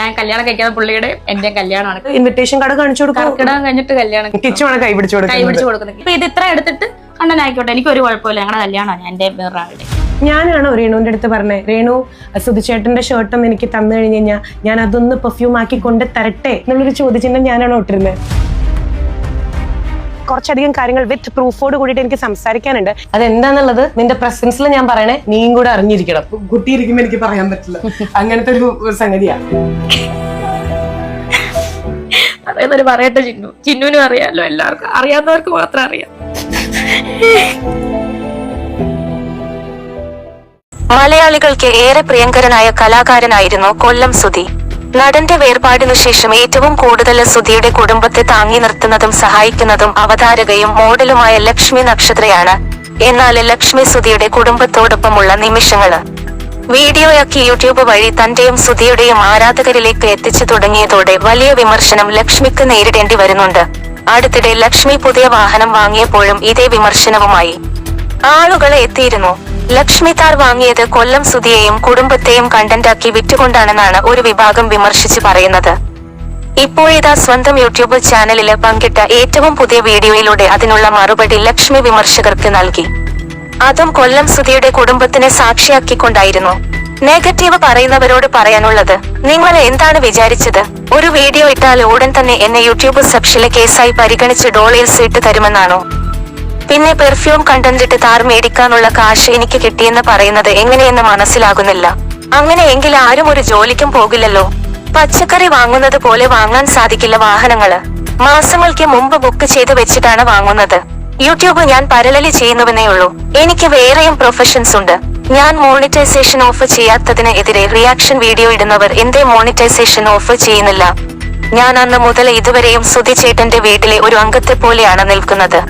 ഞാൻ കല്യാണം കഴിക്കാത്ത പുള്ളിയുടെ എന്റെ കല്യാണമാണ്. ഇൻവിറ്റേഷൻ കാർഡ് കാണിച്ചു കൊടുക്കും. കർക്കിടകം കഴിഞ്ഞിട്ട് കല്യാണം കിച്ചുവാണ് കൈ പിടിച്ചു കൊടുക്കുന്നത്. ഇപ്പൊ ഇത് ഇത്ര എടുത്തിട്ട് കണ്ടനായിക്കോട്ടെ, എനിക്കൊരു കുഴപ്പമില്ല. ഞങ്ങളുടെ കല്യാണമാണ് എന്റെ വേറൊരാളുടെ. ഞാനാണോ രേണുവിന്റെ അടുത്ത് പറഞ്ഞത്, രേണു സുധിച്ചേട്ടന്റെ ഷർട്ട് ഒന്ന് എനിക്ക് തന്നു കഴിഞ്ഞ് കഴിഞ്ഞാൽ ഞാൻ അതൊന്ന് പെർഫ്യൂം ആക്കി കൊണ്ട് തരട്ടെ എന്നുള്ളൊരു ചോദ്യചിഹ്നം ഞാനാണോ ഇട്ടിരുന്നത്? കുറച്ചധികം കാര്യങ്ങൾ വിത്ത് പ്രൂഫോട് കൂടിയിട്ട് എനിക്ക് സംസാരിക്കാനുണ്ട്. അതെന്താന്നുള്ളത് നിന്റെ പ്രസൻസിൽ ഞാൻ പറയണേ, നീയും കൂടെ അറിഞ്ഞിരിക്കണം. കുട്ടിയിരിക്കുമ്പോ എനിക്ക് പറയാൻ പറ്റില്ല, അങ്ങനത്തെ ഒരു സംഗതിയാണ്. പറയുന്നൊരു പറയട്ടെ, ചിന്നുവിനും അറിയാമല്ലോ, എല്ലാവർക്കും അറിയാവുന്നവർക്ക് മാത്രം അറിയാം. മലയാളികൾക്ക് ഏറെ പ്രിയങ്കരനായ കലാകാരനായിരുന്നു കൊല്ലം സുധി. നടന്റെ വേർപാടിനു ശേഷം ഏറ്റവും കൂടുതൽ സുധിയുടെ കുടുംബത്തെ താങ്ങി നിർത്തുന്നതും സഹായിക്കുന്നതും അവതാരകയും മോഡലുമായ ലക്ഷ്മി നക്ഷത്രയാണ്. എന്നാൽ ലക്ഷ്മി സുധിയുടെ കുടുംബത്തോടൊപ്പമുള്ള നിമിഷങ്ങള് വീഡിയോയാക്കി യൂട്യൂബ് വഴി തന്റെയും സുധിയുടെയും ആരാധകരിലേക്ക് എത്തിച്ചു തുടങ്ങിയതോടെ വലിയ വിമർശനം ലക്ഷ്മിക്ക് നേരിടേണ്ടി വരുന്നുണ്ട്. അടുത്തിടെ ലക്ഷ്മി പുതിയ വാഹനം വാങ്ങിയപ്പോഴും ഇതേ വിമർശനവുമായി ആളുകളെ എത്തിയിരുന്നു. ലക്ഷ്മി താർ വാങ്ങിയത് കൊല്ലം സുധിയെയും കുടുംബത്തെയും കണ്ടന്റാക്കി വിറ്റുകൊണ്ടാണെന്നാണ് ഒരു വിഭാഗം വിമർശിച്ച് പറയുന്നത്. ഇപ്പോഴിതാ സ്വന്തം യൂട്യൂബ് ചാനലില് പങ്കിട്ട ഏറ്റവും പുതിയ വീഡിയോയിലൂടെ അതിനുള്ള മറുപടി ലക്ഷ്മി വിമർശകർക്ക് നൽകി. അതും കൊല്ലം സുധിയുടെ കുടുംബത്തിനെ സാക്ഷിയാക്കിക്കൊണ്ടായിരുന്നു. നെഗറ്റീവ് പറയുന്നവരോട് പറയാനുള്ളത്, നിങ്ങൾ എന്താണ് വിചാരിച്ചത്? ഒരു വീഡിയോ ഇട്ടാൽ ഉടൻ തന്നെ എന്നെ യൂട്യൂബ് സബ്ഷിലെ കേസായി പരിഗണിച്ച് ഡോളേഴ്സ് ഇട്ട് തരുമെന്നാണോ? പിന്നെ പെർഫ്യൂം കണ്ടന്റിട്ട് താർ മേടിക്കാനുള്ള കാശ് എനിക്ക് കിട്ടിയെന്ന് പറയുന്നത് എങ്ങനെയെന്ന് മനസ്സിലാകുന്നില്ല. അങ്ങനെയെങ്കിൽ ആരും ഒരു ജോലിക്കും പോകില്ലല്ലോ. പച്ചക്കറി വാങ്ങുന്നത് പോലെ വാങ്ങാൻ സാധിക്കില്ല വാഹനങ്ങള്. മാസങ്ങൾക്ക് മുമ്പ് ബുക്ക് ചെയ്ത് വെച്ചിട്ടാണ് വാങ്ങുന്നത്. യൂട്യൂബ് ഞാൻ പരലലി ചെയ്യുന്നുവെന്നേ ഉള്ളൂ. എനിക്ക് വേറെയും പ്രൊഫഷൻസ് ഉണ്ട്. ഞാൻ മോണിറ്റൈസേഷൻ ഓഫ് ചെയ്യാത്തതിന് എതിരെ റിയാക്ഷൻ വീഡിയോ ഇടുന്നവർ എന്തേ മോണിറ്റൈസേഷൻ ഓഫ് ചെയ്യുന്നില്ല? ഞാൻ അന്ന് മുതൽ ഇതുവരെയും സുധി ചേട്ടന്റെ വീട്ടിലെ ഒരു അംഗത്തെ പോലെയാണ് നിൽക്കുന്നത്.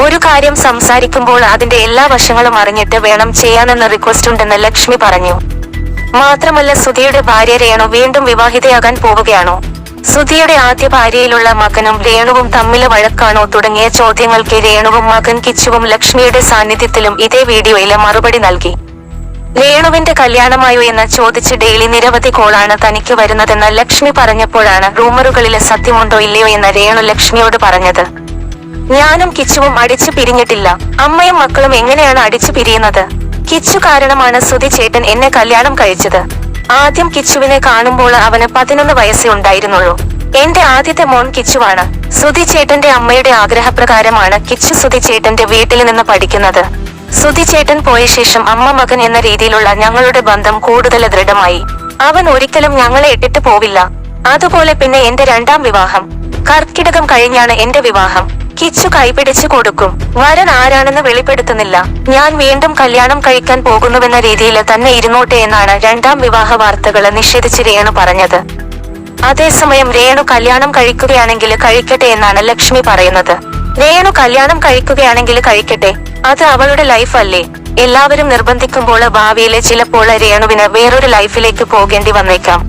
ഒരു കാര്യം സംസാരിക്കുമ്പോൾ അതിന്റെ എല്ലാ വശങ്ങളും അറിഞ്ഞിട്ട് വേണം ചെയ്യാനെന്ന് റിക്വസ്റ്റ് ഉണ്ടെന്ന് ലക്ഷ്മി പറഞ്ഞു. മാത്രമല്ല സുധിയുടെ ഭാര്യ രേണു വീണ്ടും വിവാഹിതയാകാൻ പോവുകയാണോ? സുധിയുടെ ആദ്യ ഭാര്യയിലുള്ള മകനും രേണുവും തമ്മില് വഴക്കാണോ തുടങ്ങിയ ചോദ്യങ്ങൾക്ക് രേണുവും മകൻ കിച്ചുവും ലക്ഷ്മിയുടെ സാന്നിധ്യത്തിലും ഇതേ വീഡിയോയില് മറുപടി നൽകി. രേണുവിന്റെ കല്യാണമായോ എന്ന് ചോദിച്ച് ഡെയിലി നിരവധി കോളാണ് തനിക്ക് വരുന്നതെന്ന് ലക്ഷ്മി പറഞ്ഞപ്പോഴാണ് റൂമറുകളില് സത്യമുണ്ടോ ഇല്ലയോ എന്ന് രേണു ലക്ഷ്മിയോട് പറഞ്ഞത്. ഞാനും കിച്ചുവും അടിച്ചു പിരിഞ്ഞിട്ടില്ല. അമ്മയും മക്കളും എങ്ങനെയാണ് അടിച്ചു പിരിയുന്നത്? കിച്ചു കാരണമാണ് സുധി ചേട്ടൻ എന്നെ കല്യാണം കഴിച്ചത്. ആദ്യം കിച്ചുവിനെ കാണുമ്പോൾ അവന് 11 വയസ്സേ ഉണ്ടായിരുന്നുള്ളൂ. എന്റെ ആദ്യത്തെ മോൻ കിച്ചുവാണ്. സുധി ചേട്ടന്റെ അമ്മയുടെ ആഗ്രഹപ്രകാരമാണ് കിച്ചു സുധി ചേട്ടന്റെ വീട്ടിൽ നിന്ന് പഠിക്കുന്നത്. സുധി ചേട്ടൻ പോയ ശേഷം അമ്മ മകൻ എന്ന രീതിയിലുള്ള ഞങ്ങളുടെ ബന്ധം കൂടുതൽ ദൃഢമായി. അവൻ ഒരിക്കലും ഞങ്ങളെ ഇട്ടിട്ട് പോവില്ല. അതുപോലെ പിന്നെ എന്റെ രണ്ടാം വിവാഹം കർക്കിടകം കഴിഞ്ഞാണ് എന്റെ വിവാഹം. കിച്ചു കൈപിടിച്ചു കൊടുക്കും. വരൻ ആരാണെന്ന് വെളിപ്പെടുത്തുന്നില്ല. ഞാൻ വീണ്ടും കല്യാണം കഴിക്കാൻ പോകുന്നുവെന്ന രീതിയിൽ തന്നെ ഇരുന്നോട്ടെ എന്നാണ് രണ്ടാം വിവാഹ വാർത്തകള് നിഷേധിച്ച് രേണു പറഞ്ഞത്. അതേസമയം രേണു കല്യാണം കഴിക്കുകയാണെങ്കിൽ കഴിക്കട്ടെ എന്നാണ് ലക്ഷ്മി പറയുന്നത്. രേണു കല്യാണം കഴിക്കുകയാണെങ്കിൽ കഴിക്കട്ടെ, അത് അവളുടെ ലൈഫ് അല്ലേ. എല്ലാവരും നിർബന്ധിക്കുമ്പോൾ ഭാവിയില് ചിലപ്പോൾ രേണുവിന് വേറൊരു ലൈഫിലേക്ക് പോകേണ്ടി വന്നേക്കാം.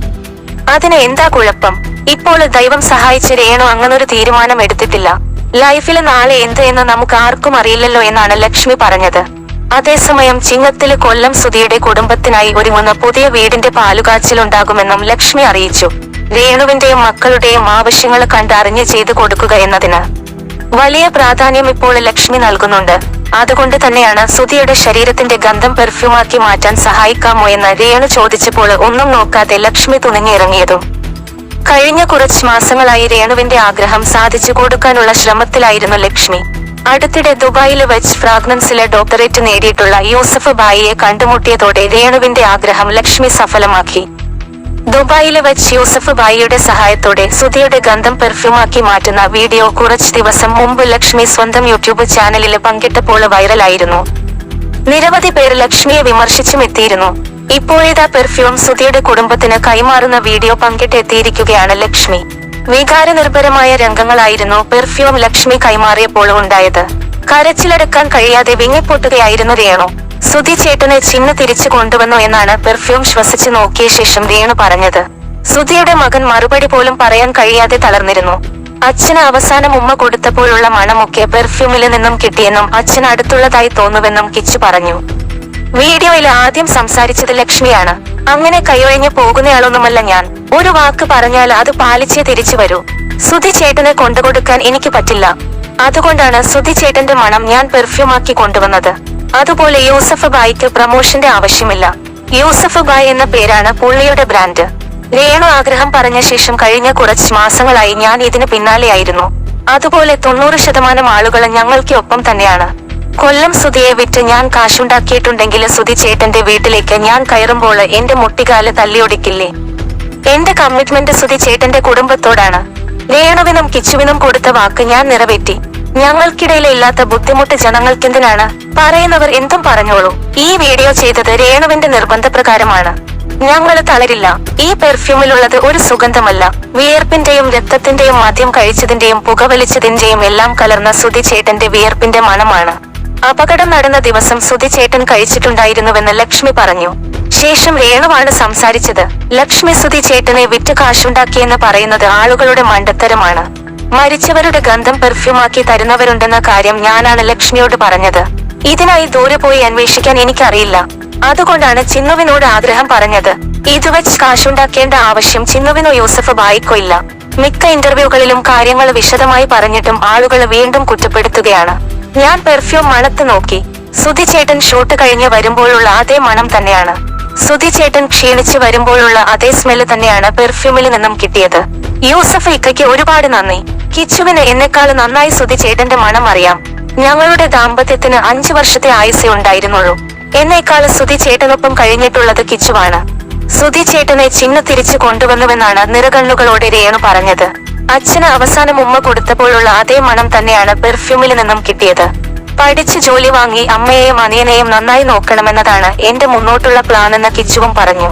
അതിന് എന്താ കുഴപ്പം? ഇപ്പോൾ ദൈവം സഹായിച്ച് രേണു അങ്ങനൊരു തീരുമാനം എടുത്തിട്ടില്ല. ലൈഫില് നാളെ എന്ത് എന്ന് നമുക്ക് ആർക്കും അറിയില്ലല്ലോ എന്നാണ് ലക്ഷ്മി പറഞ്ഞത്. അതേസമയം ചിങ്ങത്തില് കൊല്ലം സുധിയുടെ കുടുംബത്തിനായി ഒരുങ്ങുന്ന പുതിയ വീടിന്റെ പാലുകാച്ചിലുണ്ടാകുമെന്നും ലക്ഷ്മി അറിയിച്ചു. രേണുവിന്റെയും മക്കളുടെയും ആവശ്യങ്ങൾ കണ്ടറിഞ്ഞ് ചെയ്തു കൊടുക്കുക എന്നതിന് വലിയ പ്രാധാന്യം ഇപ്പോൾ ലക്ഷ്മി നൽകുന്നുണ്ട്. അതുകൊണ്ട് തന്നെയാണ് സുധിയുടെ ശരീരത്തിന്റെ ഗന്ധം പെർഫ്യൂമാക്കി മാറ്റാൻ സഹായിക്കാമോ എന്ന് രേണു ചോദിച്ചപ്പോൾ ഒന്നും നോക്കാതെ ലക്ഷ്മി തുനിഞ്ഞിറങ്ങിയതും. കഴിഞ്ഞ കുറച്ച് മാസങ്ങളായി രേണുവിന്റെ ആഗ്രഹം സാധിച്ചു കൊടുക്കാനുള്ള ശ്രമത്തിലായിരുന്നു ലക്ഷ്മി. അടുത്തിടെ ദുബായിൽ വെച്ച് ഫ്രാഗ്രൻസിലെ ഡോക്ടറേറ്റ് നേടിയിട്ടുള്ള യൂസഫ് ബായിയെ കണ്ടുമുട്ടിയതോടെ രേണുവിന്റെ ആഗ്രഹം ലക്ഷ്മി സഫലമാക്കി. ദുബായില് വെച്ച് യൂസഫ് ബായിയുടെ സഹായത്തോടെ സുധിയുടെ ഗന്ധം പെർഫ്യൂമാക്കി മാറ്റുന്ന വീഡിയോ കുറച്ച് ദിവസം മുമ്പ് ലക്ഷ്മി സ്വന്തം യൂട്യൂബ് ചാനലില് പങ്കിട്ടപ്പോൾ വൈറലായിരുന്നു. നിരവധി പേർ ലക്ഷ്മിയെ വിമർശിച്ചും എത്തിയിരുന്നു. ഇപ്പോഴിതാ പെർഫ്യൂം സുധിയുടെ കുടുംബത്തിന് കൈമാറുന്ന വീഡിയോ പങ്കിട്ടെത്തിയിരിക്കുകയാണ് ലക്ഷ്മി. വികാരനിർഭരമായ രംഗങ്ങളായിരുന്നു പെർഫ്യൂം ലക്ഷ്മി കൈമാറിയപ്പോൾ ഉണ്ടായത്. കരച്ചിലടക്കാൻ കഴിയാതെ വിങ്ങിപ്പൊട്ടുകയായിരുന്നു രേണു. സുധി ചേട്ടനെ ചിന്നു തിരിച്ചു കൊണ്ടുവന്നു എന്നാണ് പെർഫ്യൂം ശ്വസിച്ചു നോക്കിയ ശേഷം രേണു പറഞ്ഞത്. സുധിയുടെ മകൻ മറുപടി പോലും പറയാൻ കഴിയാതെ തളർന്നിരുന്നു. അച്ഛന് അവസാനം ഉമ്മ കൊടുത്തപ്പോഴുള്ള മണമൊക്കെ പെർഫ്യൂമിൽ നിന്നും കിട്ടിയെന്നും അച്ഛന് അടുത്തുള്ളതായി തോന്നുവെന്നും കിച്ചു പറഞ്ഞു. വീഡിയോയിൽ ആദ്യം സംസാരിച്ചത് ലക്ഷ്മിയാണ്. അങ്ങനെ കൈയൊഴിഞ്ഞു പോകുന്നയാളൊന്നുമല്ല ഞാൻ. ഒരു വാക്ക് പറഞ്ഞാൽ അത് പാലിച്ചേ തിരിച്ചു വരൂ. സുധി ചേട്ടനെ കൊണ്ടുകൊടുക്കാൻ എനിക്ക് പറ്റില്ല. അതുകൊണ്ടാണ് സുധി ചേട്ടന്റെ മണം ഞാൻ പെർഫ്യൂമാക്കി കൊണ്ടുവന്നത്. അതുപോലെ യൂസഫ് ബായിക്ക് പ്രമോഷന്റെ ആവശ്യമില്ല. യൂസഫ് ബായ് എന്ന പേരാണ് പുള്ളിയുടെ ബ്രാൻഡ്. രേണു ആഗ്രഹം പറഞ്ഞ ശേഷം കഴിഞ്ഞ കുറച്ച് മാസങ്ങളായി ഞാൻ ഇതിന് പിന്നാലെയായിരുന്നു. അതുപോലെ 90% ആളുകളും ഞങ്ങൾക്ക് ഒപ്പം തന്നെയാണ്. കൊല്ലം സുധിയെ വിറ്റ് ഞാൻ കാശുണ്ടാക്കിയിട്ടുണ്ടെങ്കിൽ സുധി ചേട്ടന്റെ വീട്ടിലേക്ക് ഞാൻ കയറുമ്പോൾ എന്റെ മുട്ടികാല് തല്ലിയൊടിക്കില്ലേ? എന്റെ കമ്മിറ്റ്മെന്റ് സുധി ചേട്ടന്റെ കുടുംബത്തോടാണ്. രേണുവിനും കിച്ചുവിനും കൊടുത്ത വാക്ക് ഞാൻ നിറവേറ്റി. ഞങ്ങൾക്കിടയിൽ ഇല്ലാത്ത ബുദ്ധിമുട്ട് ജനങ്ങൾക്കെന്തിനാണ്? പറയുന്നവർ എന്തും പറഞ്ഞോളൂ. ഈ വീഡിയോ ചെയ്തത് രേണുവിന്റെ നിർബന്ധപ്രകാരമാണ്. ഞങ്ങള് തളരില്ല. ഈ പെർഫ്യൂമിലുള്ളത് ഒരു സുഗന്ധമല്ല, വിയർപ്പിന്റെയും രക്തത്തിന്റെയും മദ്യം കഴിച്ചതിന്റെയും പുകവലിച്ചതിന്റെയും എല്ലാം കലർന്ന സുധി ചേട്ടന്റെ വിയർപ്പിന്റെ മണമാണ്. അപകടം നടന്ന ദിവസം സുധി ചേട്ടൻ കഴിച്ചിട്ടുണ്ടായിരുന്നുവെന്ന് ലക്ഷ്മി പറഞ്ഞു. ശേഷം രേണുവാണ് സംസാരിച്ചത്. ലക്ഷ്മി സുധി ചേട്ടനെ വിറ്റ് കാശുണ്ടാക്കിയെന്ന് പറയുന്നത് ആളുകളുടെ മണ്ടത്തരമാണ്. മരിച്ചവരുടെ ഗന്ധം പെർഫ്യൂമാക്കി തരുന്നവരുണ്ടെന്ന കാര്യം ഞാനാണ് ലക്ഷ്മിയോട് പറഞ്ഞത്. ഇതിനായി ദൂരെ പോയി അന്വേഷിക്കാൻ എനിക്കറിയില്ല. അതുകൊണ്ടാണ് ചിന്നുവിനോട് ആഗ്രഹം പറഞ്ഞത്. ഇത് വെച്ച് കാശുണ്ടാക്കേണ്ട ആവശ്യം ചിന്നുവിനോ യൂസഫ് ബായിക്കോ ഇല്ല. മിക്ക ഇന്റർവ്യൂകളിലും കാര്യങ്ങൾ വിശദമായി പറഞ്ഞിട്ടും ആളുകൾ വീണ്ടും കുറ്റപ്പെടുത്തുകയാണ്. ഞാൻ പെർഫ്യൂം മണത്ത് നോക്കി. സുധി ചേട്ടൻ ഷൂട്ട് കഴിഞ്ഞ് വരുമ്പോഴുള്ള അതേ മണം തന്നെയാണ്. സുധി ചേട്ടൻ ക്ഷീണിച്ച് വരുമ്പോഴുള്ള അതേ സ്മെല്ല് തന്നെയാണ് പെർഫ്യൂമിൽ നിന്നും കിട്ടിയത്. യൂസഫ് ഇക്കയ്ക്ക് ഒരുപാട് നന്ദി. കിച്ചുവിന് എന്നെക്കാൾ നന്നായി സുധി ചേട്ടന്റെ മണം അറിയാം. ഞങ്ങളുടെ ദാമ്പത്യത്തിന് 5 വർഷത്തെ ആയുസ്സേ ഉണ്ടായിരുന്നുള്ളൂ. എന്നേക്കാൾ സുധി ചേട്ടനൊപ്പം കഴിഞ്ഞിട്ടുള്ളത് കിച്ചുവാണ്. സുധി ചേട്ടനെ ചിന്നു തിരിച്ചു കൊണ്ടുവന്നുവെന്നാണ് നിറകണ്ണുകളോടെ രേണു പറഞ്ഞത്. അച്ഛന് അവസാനം ഉമ്മ കൊടുത്തപ്പോഴുള്ള അതേ മണം തന്നെയാണ് പെർഫ്യൂമിൽ നിന്നും കിട്ടിയത്. പഠിച്ച് ജോലി വാങ്ങി അമ്മയെയും അനിയനെയും നന്നായി നോക്കണമെന്നതാണ് എന്റെ മുന്നോട്ടുള്ള പ്ലാൻ എന്ന് കിച്ചുവും പറഞ്ഞു.